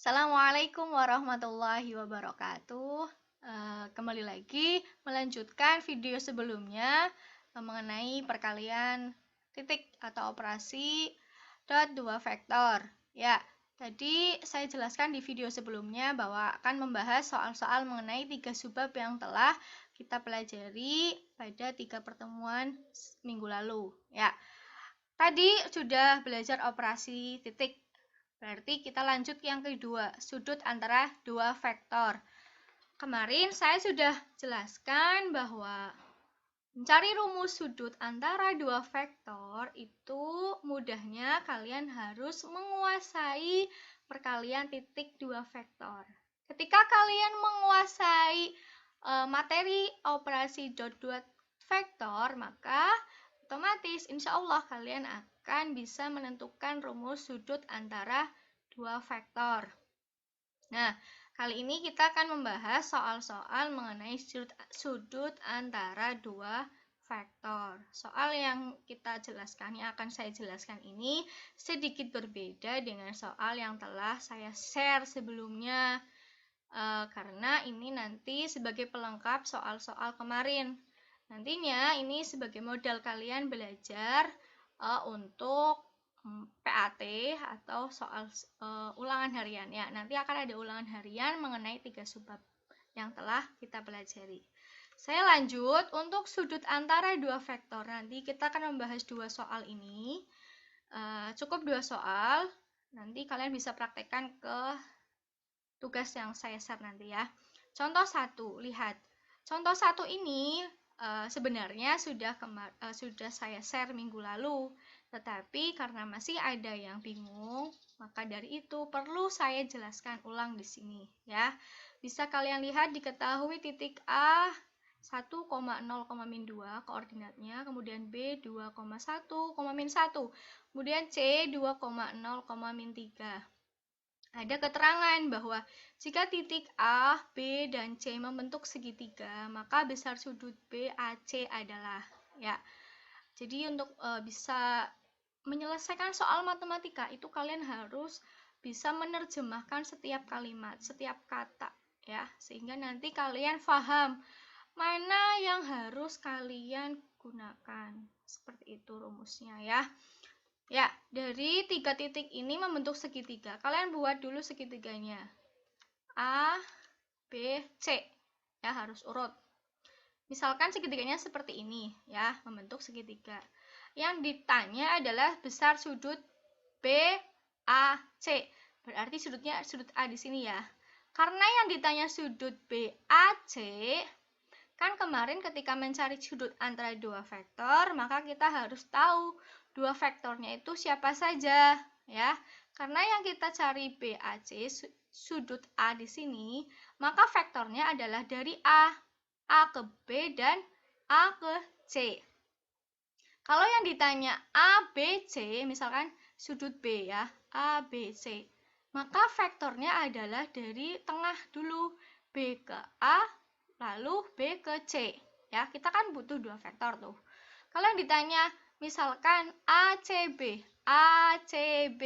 Assalamualaikum warahmatullahi wabarakatuh. Kembali lagi melanjutkan video sebelumnya mengenai perkalian titik atau operasi dot dua vektor. Ya, tadi saya jelaskan di video sebelumnya bahwa akan membahas soal-soal mengenai 3 subbab yang telah kita pelajari pada 3 pertemuan minggu lalu. Ya, tadi sudah belajar operasi titik. Berarti kita lanjut yang kedua, sudut antara dua vektor. Kemarin saya sudah jelaskan bahwa mencari rumus sudut antara dua vektor itu mudahnya kalian harus menguasai perkalian titik dua vektor. Ketika kalian menguasai materi operasi dot dua vektor, maka otomatis insya Allah kalian akan bisa menentukan rumus sudut antara dua vektor. Nah, kali ini kita akan membahas soal-soal mengenai sudut antara dua vektor. Soal yang kita jelaskan, yang akan saya jelaskan ini sedikit berbeda dengan soal yang telah saya share sebelumnya. Karena ini nanti sebagai pelengkap soal-soal kemarin. Nantinya ini sebagai modal kalian belajar untuk PAT atau soal ulangan harian ya. Nanti akan ada ulangan harian mengenai 3 subbab yang telah kita pelajari. Saya lanjut untuk sudut antara dua vektor. Nanti kita akan membahas 2 soal ini. Cukup 2 soal. Nanti kalian bisa praktekkan ke tugas yang saya share nanti ya. Contoh 1, lihat. Contoh 1 ini sebenarnya sudah saya share minggu lalu, tetapi karena masih ada yang bingung, maka dari itu perlu saya jelaskan ulang di sini ya. Bisa kalian lihat diketahui titik A 1,0, min 2 koordinatnya, kemudian B 2,1, min 1, kemudian C 2,0, min 3. Ada keterangan bahwa jika titik A, B, dan C membentuk segitiga, maka besar sudut BAC adalah ya. Jadi untuk bisa menyelesaikan soal matematika itu kalian harus bisa menerjemahkan setiap kalimat, setiap kata ya, sehingga nanti kalian paham mana yang harus kalian gunakan. Seperti itu rumusnya ya. Ya, dari 3 titik ini membentuk segitiga. Kalian buat dulu segitiganya. A, B, C. Ya, harus urut. Misalkan segitiganya seperti ini, ya, membentuk segitiga. Yang ditanya adalah besar sudut B, A, C. Berarti sudutnya sudut A di sini ya. Karena yang ditanya sudut B, A, C, kan kemarin ketika mencari sudut antara dua vektor, maka kita harus tahu dua vektornya itu siapa saja ya. Karena yang kita cari BAC sudut A di sini, maka vektornya adalah dari A ke B dan A ke C. Kalau yang ditanya A, B, C, misalkan sudut B ya, A, B, C, maka vektornya adalah dari tengah dulu, B ke A, lalu B ke C. Ya, kita kan butuh dua vektor tuh. Kalau yang ditanya misalkan ACB, ACB,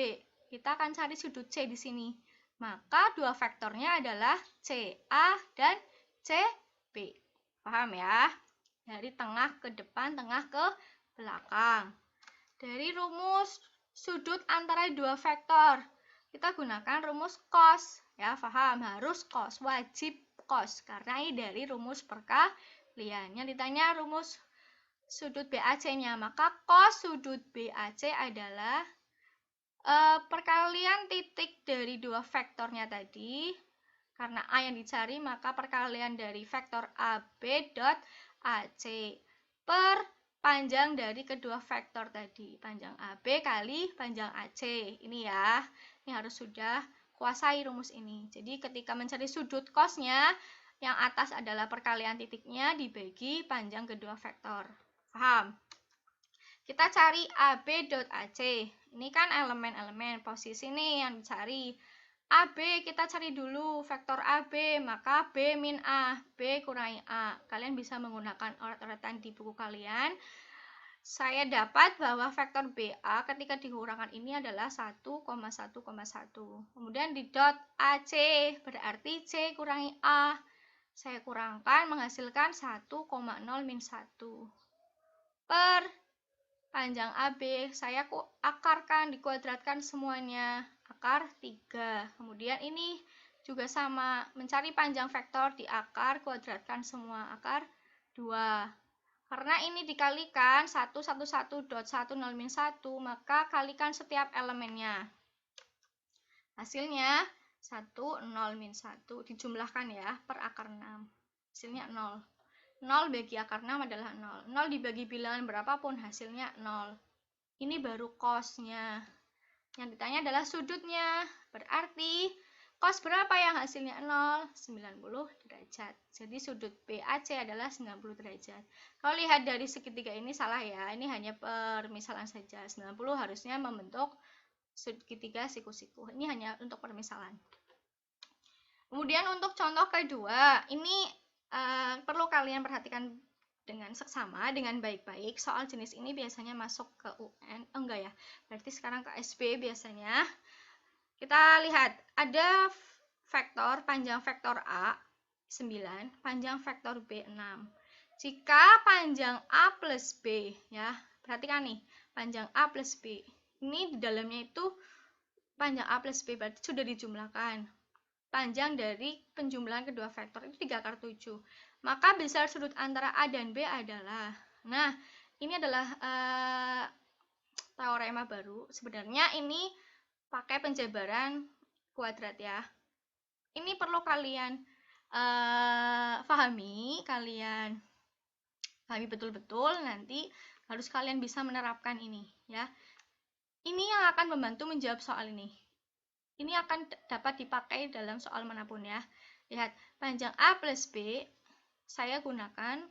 kita akan cari sudut C di sini. Maka dua vektornya adalah CA dan CB. Paham ya? Dari tengah ke depan, tengah ke belakang. Dari rumus sudut antara dua vektor, kita gunakan rumus cos. Ya, paham? Harus cos, wajib cos. Karena ini dari rumus perkalian. Yang ditanya rumus sudut BAC-nya, maka cos sudut BAC adalah perkalian titik dari dua vektornya tadi. Karena A yang dicari, maka perkalian dari vektor AB dot AC per panjang dari kedua vektor tadi. Panjang AB kali panjang AC. Ini ya, ini harus sudah kuasai rumus ini. Jadi ketika mencari sudut cosnya, yang atas adalah perkalian titiknya dibagi panjang kedua vektor. Paham? Kita cari AB dot AC. Ini kan elemen-elemen posisi nih yang dicari. AB kita cari dulu vektor AB, maka B min A, B kurangi A. Kalian bisa menggunakan oret-oretan di buku kalian. saya dapat bahwa vektor BA ketika dikurangkan ini adalah 1,1,1. Kemudian di dot AC, berarti C kurangi A. Saya kurangkan menghasilkan 1,0 min 1. Per panjang AB, saya akarkan, dikuadratkan semuanya. Akar 3. Kemudian ini juga sama, mencari panjang vektor diakar, kuadratkan semua. Akar 2. Karena ini dikalikan 1,1,1 min 1, maka kalikan setiap elemennya. Hasilnya 1,0 min 1 dijumlahkan ya per akar 6. Hasilnya 0. 0 bagi akar 6 adalah 0. 0 dibagi bilangan berapapun hasilnya 0. Ini baru cosnya. Yang ditanya adalah sudutnya. Berarti cos berapa yang hasilnya 0? 90 derajat. Jadi sudut BAC adalah 90 derajat. Kalau lihat dari segitiga ini salah ya. Ini hanya permisalan saja. 90 harusnya membentuk segitiga siku-siku. Ini hanya untuk permisalan. Kemudian untuk contoh kedua, ini perlu kalian perhatikan dengan seksama, dengan baik-baik. Soal jenis ini biasanya masuk ke UN. Enggak ya, berarti sekarang ke SB biasanya. Kita lihat, ada vektor, panjang vektor A 9, panjang vektor B 6. Jika panjang A plus B, ya, perhatikan nih, panjang A plus B. Ini di dalamnya itu panjang A plus B, berarti sudah dijumlahkan. Panjang dari penjumlahan kedua vektor itu 3 akar 7. Maka besar sudut antara A dan B adalah, nah, ini adalah teorema baru. Sebenarnya ini pakai penjabaran kuadrat ya. Ini perlu kalian pahami betul-betul, nanti harus kalian bisa menerapkan ini ya. Ini yang akan membantu menjawab soal ini. Ini akan dapat dipakai dalam soal manapun ya. Lihat, panjang A plus B saya gunakan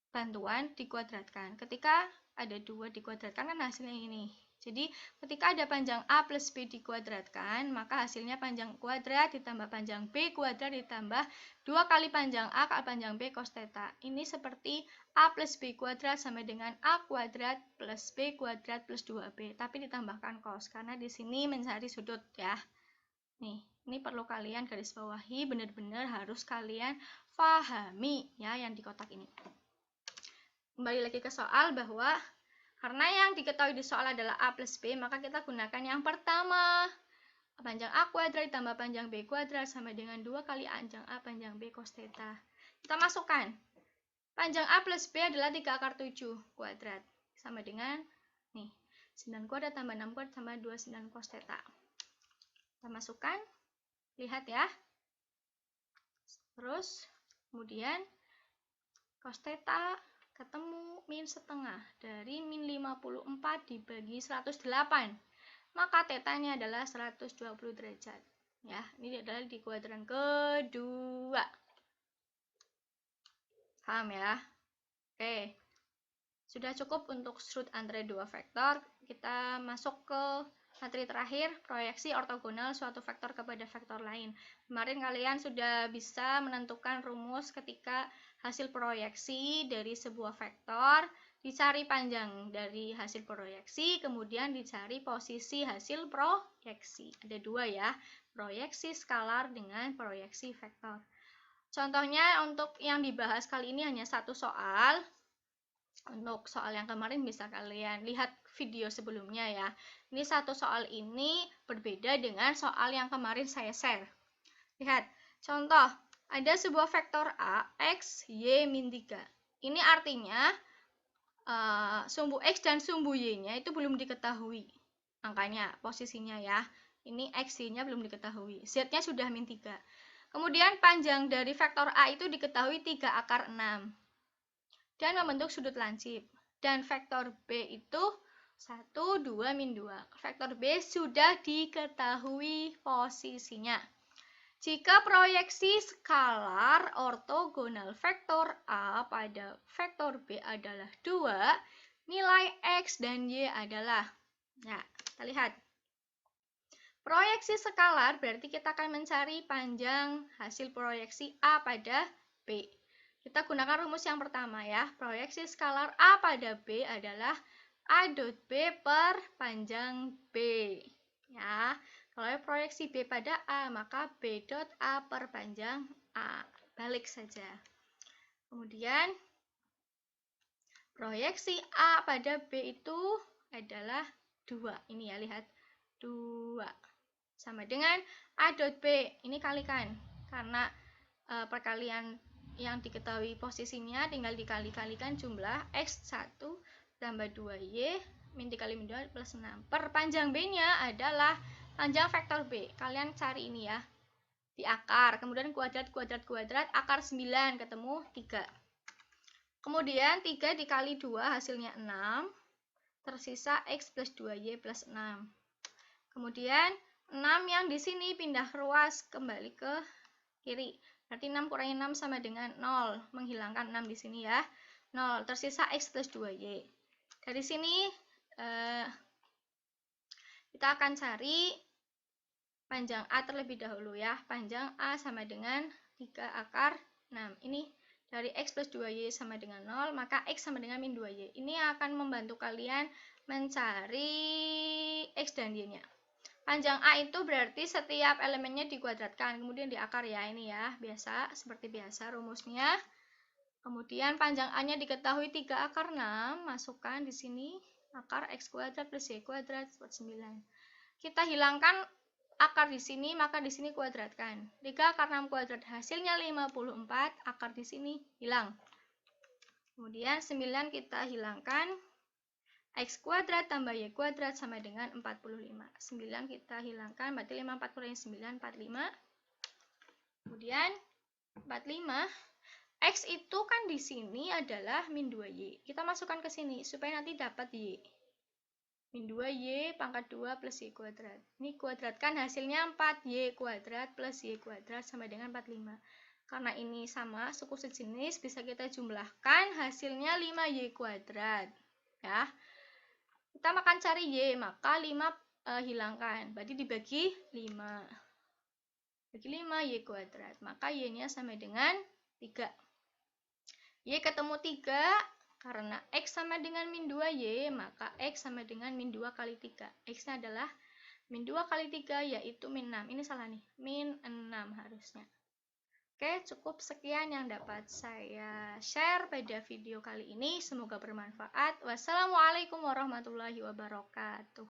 bantuan dikuadratkan. Ketika ada 2 dikuadratkan kan hasilnya ini. Jadi ketika ada panjang A plus B dikuadratkan, maka hasilnya panjang kuadrat ditambah panjang B kuadrat ditambah 2 kali panjang A kali panjang B cos theta. Ini seperti A plus B kuadrat sama dengan A kuadrat plus B kuadrat plus 2B. Tapi ditambahkan cos, karena di sini mencari sudut ya. Nih, ini perlu kalian garis bawahi, benar-benar harus kalian pahami ya yang di kotak ini. Kembali lagi ke soal bahwa karena yang diketahui di soal adalah A plus B, maka kita gunakan yang pertama. Panjang A kuadrat ditambah panjang B kuadrat sama dengan 2 kali panjang A panjang B cos theta. Kita masukkan. Panjang A plus B adalah 3 akar 7 kuadrat. Sama dengan, nih, 9 kuadrat tambah 6 kuadrat tambah 29 cos theta. Kita masukkan. Lihat ya. Terus, kemudian cos theta ketemu min setengah dari min 54 dibagi 108, maka tetanya adalah 120 derajat ya. Ini adalah di kuadran kedua, paham ya? Oke, sudah cukup untuk sudut antara dua vektor. Kita masuk ke materi terakhir, proyeksi ortogonal suatu vektor kepada vektor lain. Kemarin kalian sudah bisa menentukan rumus ketika hasil proyeksi dari sebuah vektor, dicari panjang dari hasil proyeksi, kemudian dicari posisi hasil proyeksi. Ada 2 ya, proyeksi skalar dengan proyeksi vektor. Contohnya untuk yang dibahas kali ini hanya satu soal. Untuk soal yang kemarin bisa kalian lihat video sebelumnya ya. Ini satu soal ini berbeda dengan soal yang kemarin saya share. Lihat, contoh, ada sebuah vektor A, X, Y, min 3. Ini artinya sumbu X dan sumbu Y-nya itu belum diketahui angkanya, posisinya ya. Ini X, Y-nya belum diketahui. Z-nya sudah min 3. Kemudian panjang dari vektor A itu diketahui 3 akar 6. Dan membentuk sudut lancip. Dan vektor B itu 1, 2, min 2. Vektor B sudah diketahui posisinya. Jika proyeksi skalar ortogonal vektor A pada vektor B adalah 2, nilai X dan Y adalah, ya, kita lihat. Proyeksi skalar berarti kita akan mencari panjang hasil proyeksi A pada B. Kita gunakan rumus yang pertama ya. Proyeksi skalar A pada B adalah A dot B per panjang B. Ya, kalau proyeksi B pada A, maka B dot A per panjang A. Balik saja. Kemudian, proyeksi A pada B itu adalah 2. Ini ya, lihat. 2. Sama dengan A dot B. Ini kalikan. Karena perkalian yang diketahui posisinya tinggal dikali-kalikan jumlah X1 tambah 2Y min 3 kali min 2 plus 6. Per panjang B-nya adalah panjang vektor B. Kalian cari ini ya. Di akar. Kemudian kuadrat, kuadrat, kuadrat. Akar 9 ketemu 3. Kemudian 3 dikali 2 hasilnya 6. Tersisa X plus 2Y plus 6. Kemudian 6 yang di sini pindah ruas kembali ke kiri. Berarti 6 kurangi 6 sama dengan 0. Menghilangkan 6 di sini ya. 0. Tersisa X plus 2Y. Dari sini kita akan cari panjang A terlebih dahulu ya. Panjang A sama dengan 3 akar 6. Ini dari X plus 2Y sama dengan 0, maka X sama dengan min 2Y. Ini akan membantu kalian mencari X dan Y-nya. Panjang A itu berarti setiap elemennya dikuadratkan, kemudian diakar ya, ini ya, biasa, seperti biasa rumusnya. Kemudian panjang A-nya diketahui 3 akar 6, masukkan di sini akar X kuadrat plus Y kuadrat, 9. Kita hilangkan akar di sini, maka di sini kuadratkan. 3 akar 6 kuadrat, hasilnya 54, akar di sini hilang. Kemudian 9 kita hilangkan. X kuadrat tambah Y kuadrat sama dengan 45. 9 kita hilangkan, berarti 54 kurangi 9, 45. Kemudian 45. X itu kan di sini adalah min 2Y. Kita masukkan ke sini, supaya nanti dapat Y. Min 2Y pangkat 2 plus Y kuadrat. Ini kuadratkan, hasilnya 4Y kuadrat plus Y kuadrat sama dengan 45. Karena ini sama, suku sejenis, bisa kita jumlahkan, hasilnya 5Y kuadrat. Ya. Kita akan cari Y, maka 5 hilangkan. Berarti dibagi 5. Bagi 5 Y kuadrat. Maka Y-nya sama dengan 3. Y ketemu 3. Karena X sama dengan min 2Y, maka X sama dengan min 2 kali 3. X-nya adalah min 2 kali 3, yaitu min 6. Ini salah nih. Min 6 harusnya. Oke, cukup sekian yang dapat saya share pada video kali ini. Semoga bermanfaat. Wassalamualaikum warahmatullahi wabarakatuh.